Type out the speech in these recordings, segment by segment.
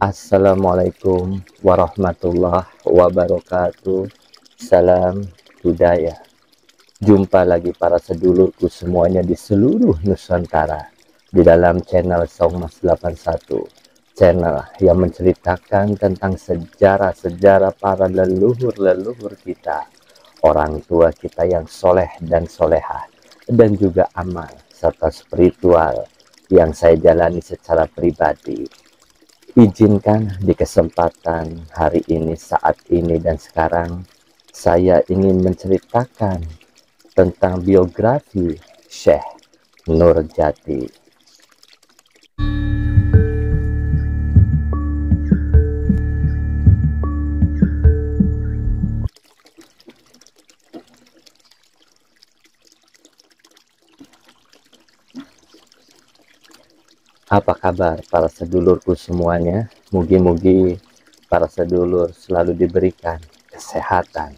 Assalamualaikum warahmatullahi wabarakatuh. Salam budaya. Jumpa lagi para sedulurku semuanya di seluruh Nusantara di dalam channel Songmas 81, channel yang menceritakan tentang sejarah-sejarah para leluhur-leluhur kita, orang tua kita yang soleh dan solehah, dan juga amal serta spiritual yang saya jalani secara pribadi. Izinkan di kesempatan hari ini, saat ini, dan sekarang, saya ingin menceritakan tentang biografi Syekh Nurjati. Apa kabar para sedulurku semuanya? Mugi-mugi para sedulur selalu diberikan kesehatan,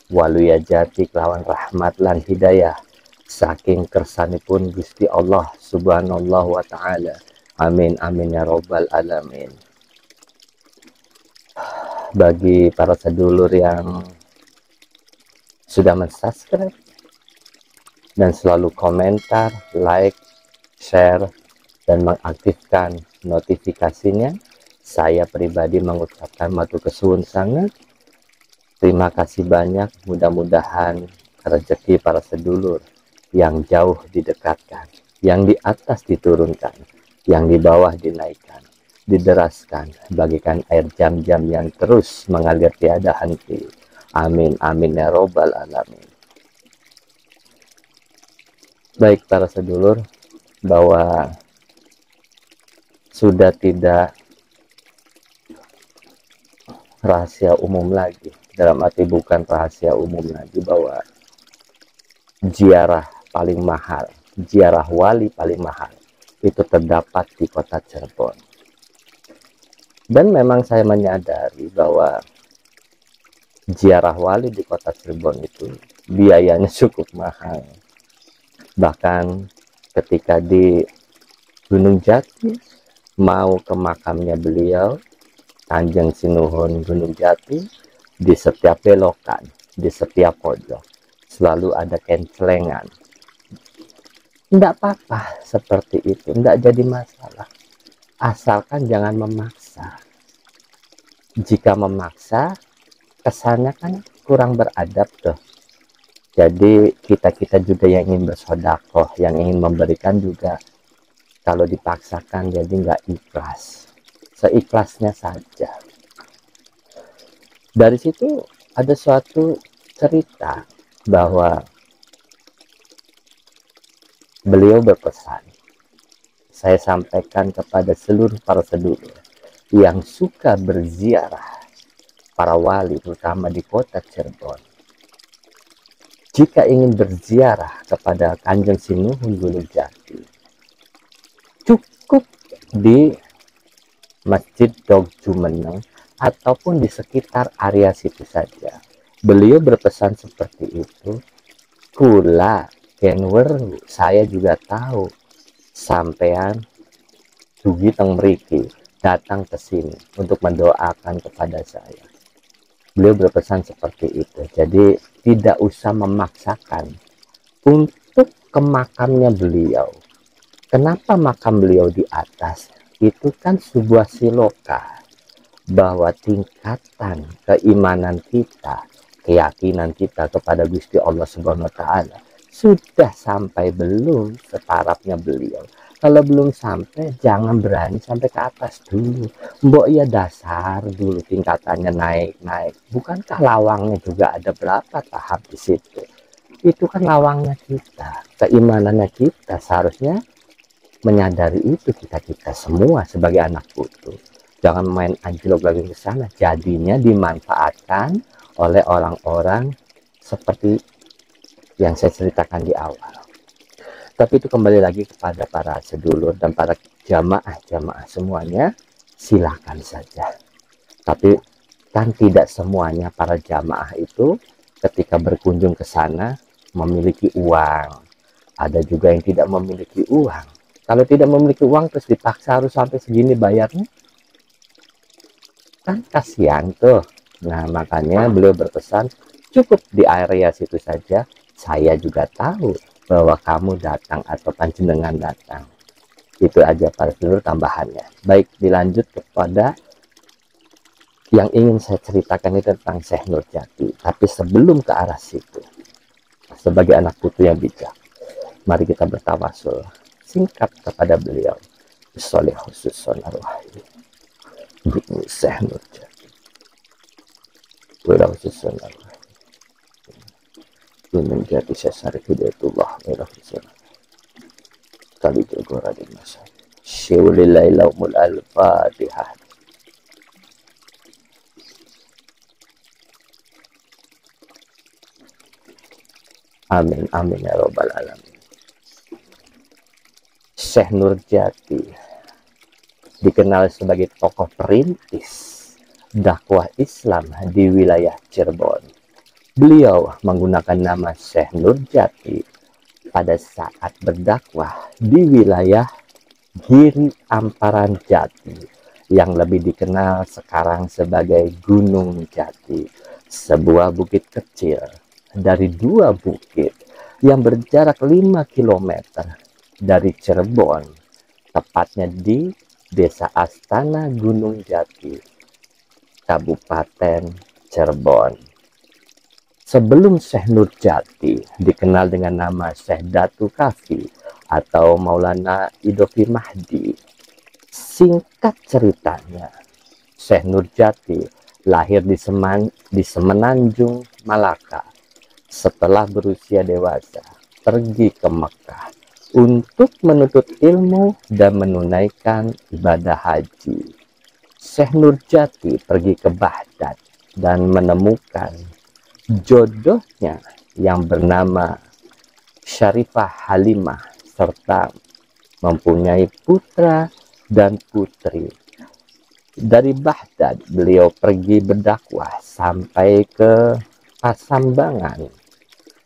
waluya jati kelawan rahmat lan hidayah saking kersanipun Gusti Allah subhanallahu wa ta'ala. Amin amin ya robbal alamin. Bagi para sedulur yang sudah mensubscribe dan selalu komentar, like, share, dan mengaktifkan notifikasinya, saya pribadi mengucapkan matur kesuwun sangat. Terima kasih banyak. Mudah-mudahan rezeki para sedulur yang jauh didekatkan, yang di atas diturunkan, yang di bawah dinaikkan, dideraskan bagikan air jam-jam yang terus mengalir tiada henti. Amin amin ya robbal alamin. Baik para sedulur, bahwa sudah tidak rahasia umum lagi, dalam arti bukan rahasia umum lagi, bahwa ziarah paling mahal, ziarah wali paling mahal itu terdapat di kota Cirebon. Dan memang saya menyadari bahwa ziarah wali di kota Cirebon itu biayanya cukup mahal. Bahkan ketika di Gunung Jati mau ke makamnya beliau, Kanjeng Sinuhun Gunung Jati, di setiap belokan, di setiap pojok selalu ada kencelengan. Tidak apa-apa seperti itu, tidak jadi masalah, asalkan jangan memaksa. Jika memaksa, kesannya kan kurang beradab tuh. Jadi kita juga yang ingin bersedekah, yang ingin memberikan juga, kalau dipaksakan jadi nggak ikhlas. Seikhlasnya saja. Dari situ ada suatu cerita bahwa beliau berpesan, saya sampaikan kepada seluruh para sedulur yang suka berziarah para wali, terutama di kota Cirebon. Jika ingin berziarah kepada Kanjeng Sinuhun Gunung Jati, cukup di Masjid Dog Jumeneng ataupun di sekitar area situ saja. Beliau berpesan seperti itu. Kula kenwer, saya juga tahu sampean dugi teng mriki, datang ke sini untuk mendoakan kepada saya. Beliau berpesan seperti itu. Jadi tidak usah memaksakan untuk ke makamnya beliau. Kenapa makam beliau di atas? Itu kan sebuah siloka bahwa tingkatan keimanan kita, keyakinan kita kepada Gusti Allah Subhanahu wa taala sudah sampai belum setarafnya beliau. Kalau belum sampai, jangan berani sampai ke atas dulu. Mbok ya dasar dulu, tingkatannya naik-naik. Bukankah lawangnya juga ada berapa tahap di situ? Itu kan lawangnya kita, keimanannya kita. Seharusnya menyadari itu kita semua sebagai anak putu. Jangan main anjlok lagi ke sana. Jadinya dimanfaatkan oleh orang-orang seperti yang saya ceritakan di awal. Tapi itu kembali lagi kepada para sedulur dan para jamaah-jamaah semuanya, silakan saja. Tapi kan tidak semuanya para jamaah itu ketika berkunjung ke sana memiliki uang. Ada juga yang tidak memiliki uang. Kalau tidak memiliki uang terus dipaksa harus sampai segini bayarnya, Kan kasihan tuh. Nah, makanya beliau berpesan, cukup di area situ saja, saya juga tahu bahwa kamu datang atau panjenengan datang. Itu aja para sedulur tambahannya. Baik, dilanjut kepada yang ingin saya ceritakan ini tentang Syekh Nurjati. Tapi sebelum ke arah situ, sebagai anak putu yang bijak, mari kita bertawasul singkat kepada beliau. Sholih khususon arwahi Syekh Nurjati. Wala khususon arwahi menjadi sesar hidayatullah. Wala khususon kali jago Raden Masa. Syaulillahi laumul al-fatihah. Amin, amin ya robbal alamin. Syekh Nurjati dikenal sebagai tokoh perintis dakwah Islam di wilayah Cirebon. Beliau menggunakan nama Syekh Nurjati pada saat berdakwah di wilayah Giri Amparan Jati yang lebih dikenal sekarang sebagai Gunung Jati, sebuah bukit kecil dari dua bukit yang berjarak 5 km dari Cirebon, tepatnya di Desa Astana Gunung Jati, Kabupaten Cirebon. Sebelum Syekh Nurjati dikenal dengan nama Syekh Datu Kafi atau Maulana Idofi Mahdi. Singkat ceritanya, Syekh Nurjati lahir di Semenanjung, Malaka. Setelah berusia dewasa, pergi ke Mekah untuk menuntut ilmu dan menunaikan ibadah haji. Syekh Nurjati pergi ke Baghdad dan menemukan jodohnya yang bernama Syarifah Halimah serta mempunyai putra dan putri. Dari Baghdad beliau pergi berdakwah sampai ke Pasambangan,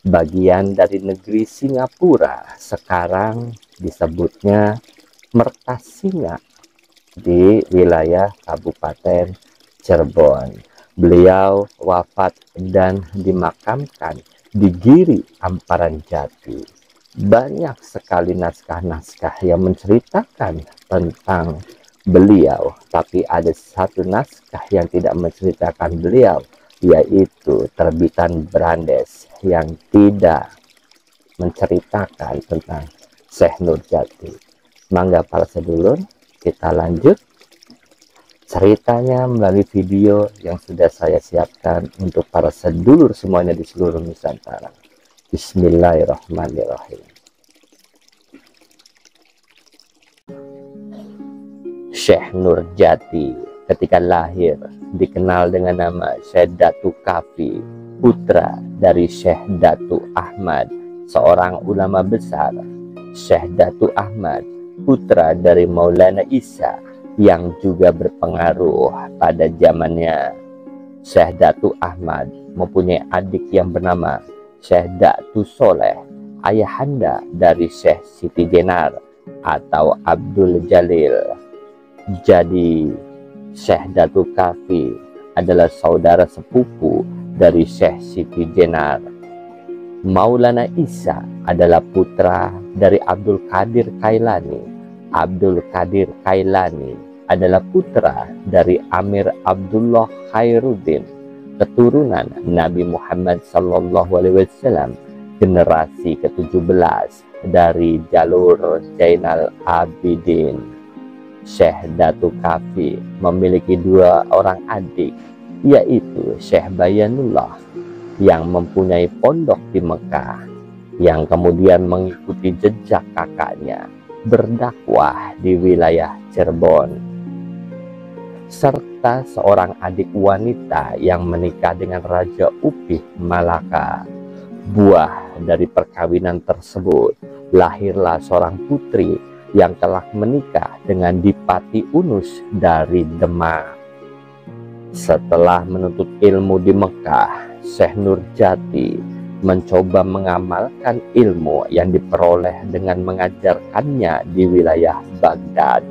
bagian dari negeri Singapura, sekarang disebutnya Mertasinga, di wilayah Kabupaten Cirebon. Beliau wafat dan dimakamkan di Giri Amparan Jati. Banyak sekali naskah-naskah yang menceritakan tentang beliau, tapi ada satu naskah yang tidak menceritakan beliau, yaitu terbitan Brandes yang tidak menceritakan tentang Syekh Nurjati. Mangga para sedulur, kita lanjut ceritanya melalui video yang sudah saya siapkan untuk para sedulur semuanya di seluruh Nusantara. Bismillahirrahmanirrahim. Syekh Nurjati ketika lahir dikenal dengan nama Syekh Datu Kafi, putra dari Syekh Datu Ahmad, seorang ulama besar. Syekh Datu Ahmad, putra dari Maulana Isa yang juga berpengaruh pada zamannya. Syekh Datu Ahmad mempunyai adik yang bernama Syekh Datu Soleh, ayahanda dari Syekh Siti Jenar atau Abdul Jalil. Jadi Syekh Datu Kafi adalah saudara sepupu dari Syekh Siti Jenar. Maulana Isa adalah putra dari Abdul Qadir Kailani. Abdul Qadir Kailani adalah putra dari Amir Abdullah Khairuddin, keturunan Nabi Muhammad SAW, generasi ke-17 dari jalur Zainal Abidin. Syekh Datu Kafi memiliki dua orang adik, yaitu Syekh Bayanullah yang mempunyai pondok di Mekah, yang kemudian mengikuti jejak kakaknya berdakwah di wilayah Cirebon, serta seorang adik wanita yang menikah dengan Raja Upih Malaka. Buah dari perkawinan tersebut lahirlah seorang putri yang telah menikah dengan Dipati Unus dari Demak. Setelah menuntut ilmu di Mekah, Syekh Nurjati mencoba mengamalkan ilmu yang diperoleh dengan mengajarkannya di wilayah Baghdad.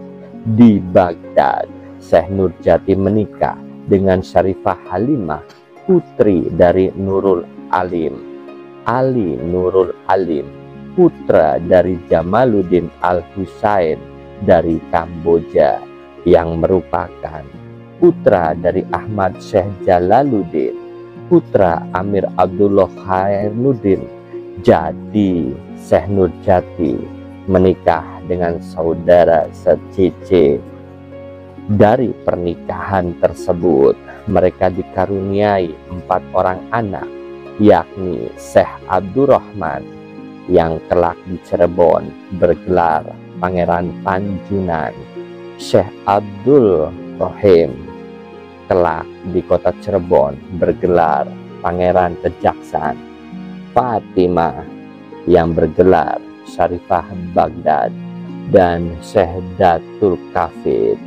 Di Baghdad, Syekh Nurjati menikah dengan Syarifah Halimah, putri dari Nurul Alim, Ali Nurul Alim, putra dari Jamaluddin Al-Husain dari Kamboja, yang merupakan putra dari Ahmad Syekh Jalaluddin, putra Amir Abdullah Khairuddin. Jadi Syekh Nurjati menikah dengan saudara secece. Dari pernikahan tersebut mereka dikaruniai 4 orang anak, yakni Syekh Abdurrahman yang kelak di Cirebon bergelar Pangeran Panjunan, Syekh Abdul Rohim kelak di kota Cirebon bergelar Pangeran Kejaksan, Fatimah yang bergelar Syarifah Baghdad, dan Syekh Datul Kafid.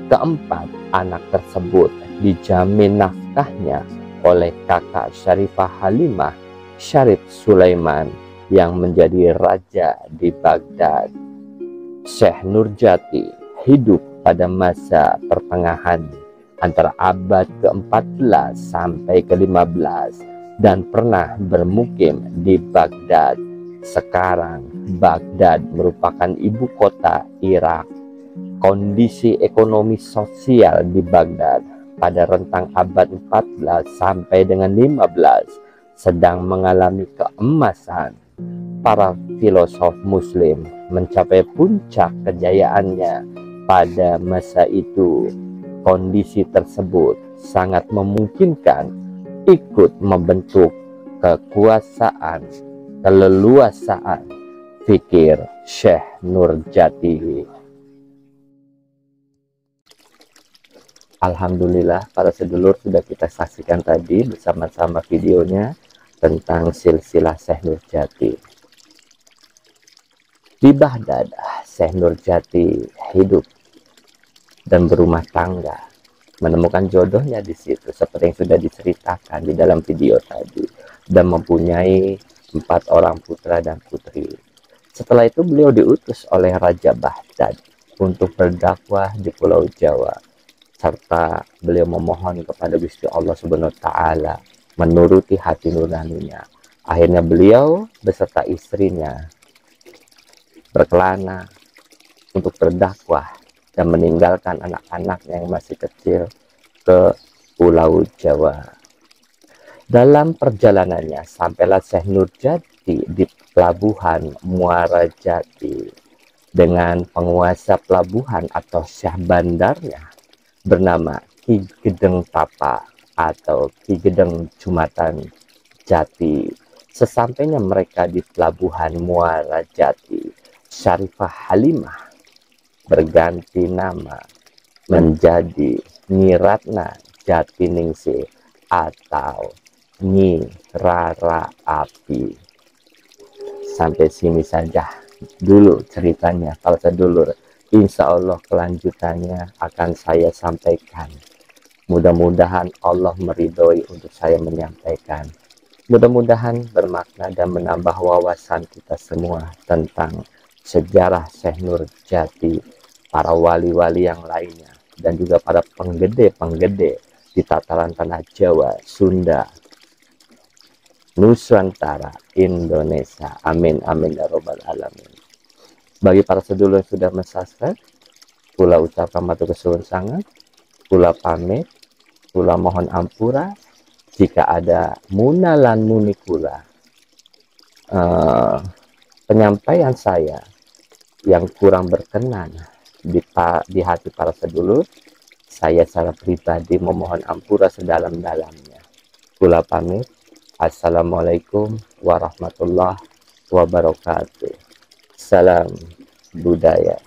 Keempat anak tersebut dijamin nafkahnya oleh kakak Syarifah Halimah, Syarif Sulaiman, yang menjadi raja di Baghdad. Syekh Nurjati hidup pada masa pertengahan antara abad ke-14 sampai ke-15 dan pernah bermukim di Baghdad. Sekarang Baghdad merupakan ibu kota Irak. Kondisi ekonomi sosial di Baghdad pada rentang abad 14 sampai dengan 15 sedang mengalami keemasan. Para filosof muslim mencapai puncak kejayaannya pada masa itu. Kondisi tersebut sangat memungkinkan ikut membentuk kekuasaan, keleluasaan fikir Syekh Nurjati. Alhamdulillah para sedulur, sudah kita saksikan tadi bersama-sama videonya tentang silsilah Syekh Nurjati. Di Baghdad, Syekh Nurjati hidup dan berumah tangga, menemukan jodohnya di situ seperti yang sudah diceritakan di dalam video tadi, dan mempunyai 4 orang putra dan putri. Setelah itu beliau diutus oleh Raja Baghdad untuk berdakwah di Pulau Jawa, serta beliau memohon kepada Gusti Allah Subhanahu wa Ta'ala menuruti hati nuraninya. Akhirnya beliau beserta istrinya berkelana untuk berdakwah dan meninggalkan anak-anaknya yang masih kecil ke Pulau Jawa. Dalam perjalanannya sampailah Syekh Nurjati di pelabuhan Muara Jati dengan penguasa pelabuhan atau syah bandarnya bernama Ki Gedeng Tapa atau Ki Gedeng Jumatan Jati. Sesampainya mereka di pelabuhan Muara Jati, Syarifah Halimah berganti nama menjadi Nyi Ratna Jatiningsih atau Nyi Rara Api. Sampai sini saja dulu ceritanya para sedulur. Insya Allah kelanjutannya akan saya sampaikan. Mudah-mudahan Allah meridhoi untuk saya menyampaikan. Mudah-mudahan bermakna dan menambah wawasan kita semua tentang sejarah Syekh Nurjati, para wali-wali yang lainnya, dan juga para penggede-penggede di tataran tanah Jawa, Sunda, Nusantara, Indonesia. Amin, amin ya robbal alamin. Bagi para sedulur yang sudah mensubscribe, kula ucapkan matur kesuwun sangat, kula pamit, kula mohon ampura jika ada munalan muni kula penyampaian saya yang kurang berkenan di hati para sedulur. Saya secara pribadi memohon ampura sedalam-dalamnya. Kula pamit. Assalamualaikum warahmatullahi wabarakatuh. Salam budaya.